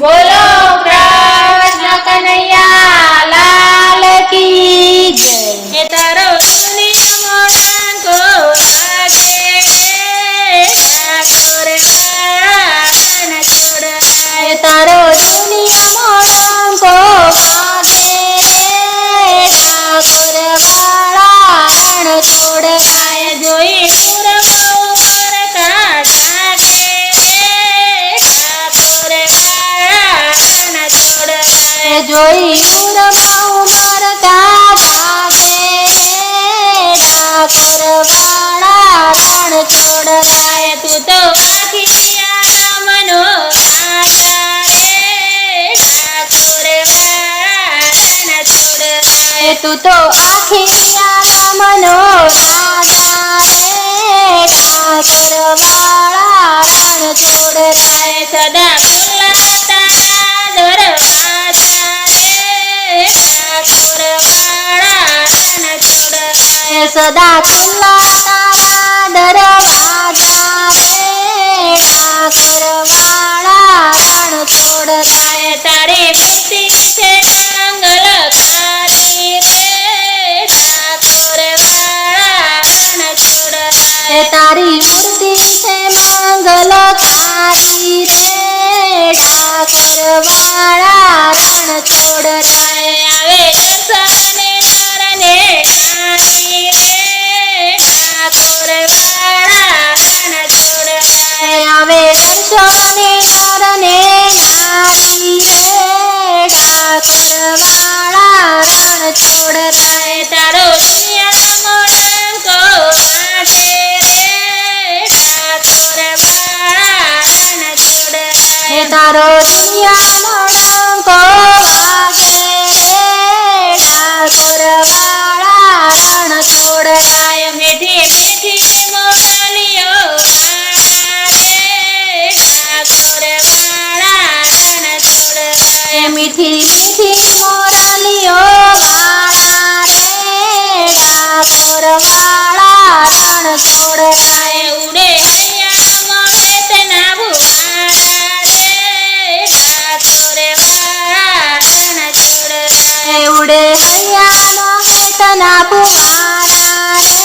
बोलो कृष्ण कन्हैया लाल की जय। तारो दुनिया मोड़न को आगे ठाकुर वारण छोड़ आए। तारो दुनिया मोड़न को आगे ठाकुर वारण छोड़ आए। जोई उमर का जागे ठाकुर वारण छोड़ आए। जोई उमर का जागे ठाकुर वारण छोड़ आए। तू तो आखिया मनो राजा रे ठाकुर वारण छोड़ आए। तू तो आखिया मनो राजा रे ठाकुर वारण छोड़ आए। सदा खुला तारा दरवाजा रे ठाकुर वारण छोड़ आए। सदा खुला तारा दरवाजा रे ठाकुर वारण छोड़ आए। तारी मूर्ति से मंगलकारी रे ठाकुर वारण छोड़ आए। तारी मूर्ति से मंगलकारी रे ठाकुर वारण छोड़ आए। आवे दर्शने नरने नारी रे ठाकुर वारण छोड़ आए। आवे दर्शने नरने नारी रे ठाकुर वारण छोड़ आए। तारो दुनिया मोड़न को आगे रे ठाकुर वारण छोड़ आए। तारो दुनिया मोड़न को आगे रे ठाकुर वारण छोड़ आए। मीठी मीठी मोरलियो गाना रे ठाकुर वारण छोड़ आए। मीठी मीठी मोरलियो गाना रे ठाकुर वारण छोड़ आए। उड़े हैया मोरे तना भुआना रे ठाकुर वारण छोड़ आए। उड़े हैया मोरे तना भुआना रे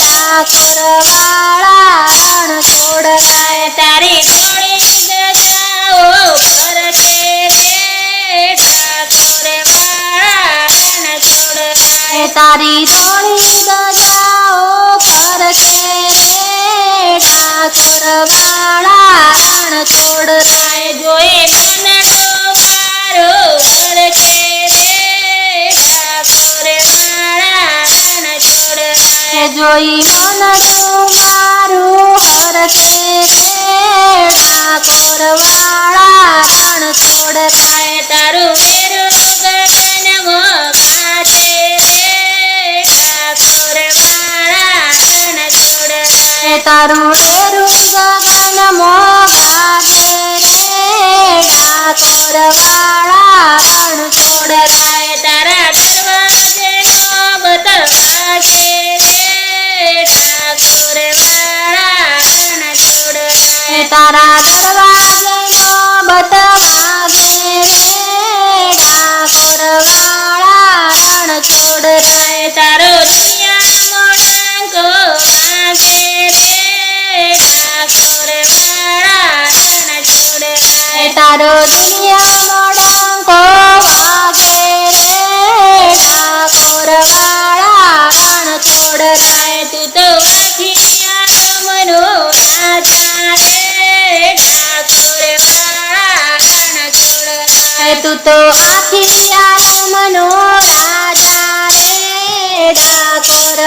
ठाकुर वारण छोड़ आए। तारी डोली गजाओ भर के रे ठाकुर वारण छोड़ आए। तारी डोली गजाओ भर के रे ठाकुर वारण छोड़ आए। जोए ननडो मारो भर के रे ठाकुर वारण छोड़ आए। जोई ननडो मारो हर के रे ठाकुर वारण छोड़ आए। तारू मेरू गगन गाजे रे ठाकुर वारण छोड़ आए। तारू मेरू गगन गाजे रे ठाकुर वारण छोड़ आए। तारा दरवाजे नौबत वागे रे ठाकुर वारण छोड़ आए। तारा दरवाजे नौबत वागे रे ठाकुर वारण छोड़ आए। तारो दुनिया मोड़न को आगे रे ठाकुर वारण छोड़ आए। तारो दुनिया मोड़न को आगे रे ठाकुर वारण छोड़ आए। तू तो आखिया मनो राजा रे ठाकुर वारण छोड़ आए। तू तो आखिया मनो राजा रे ठाकुर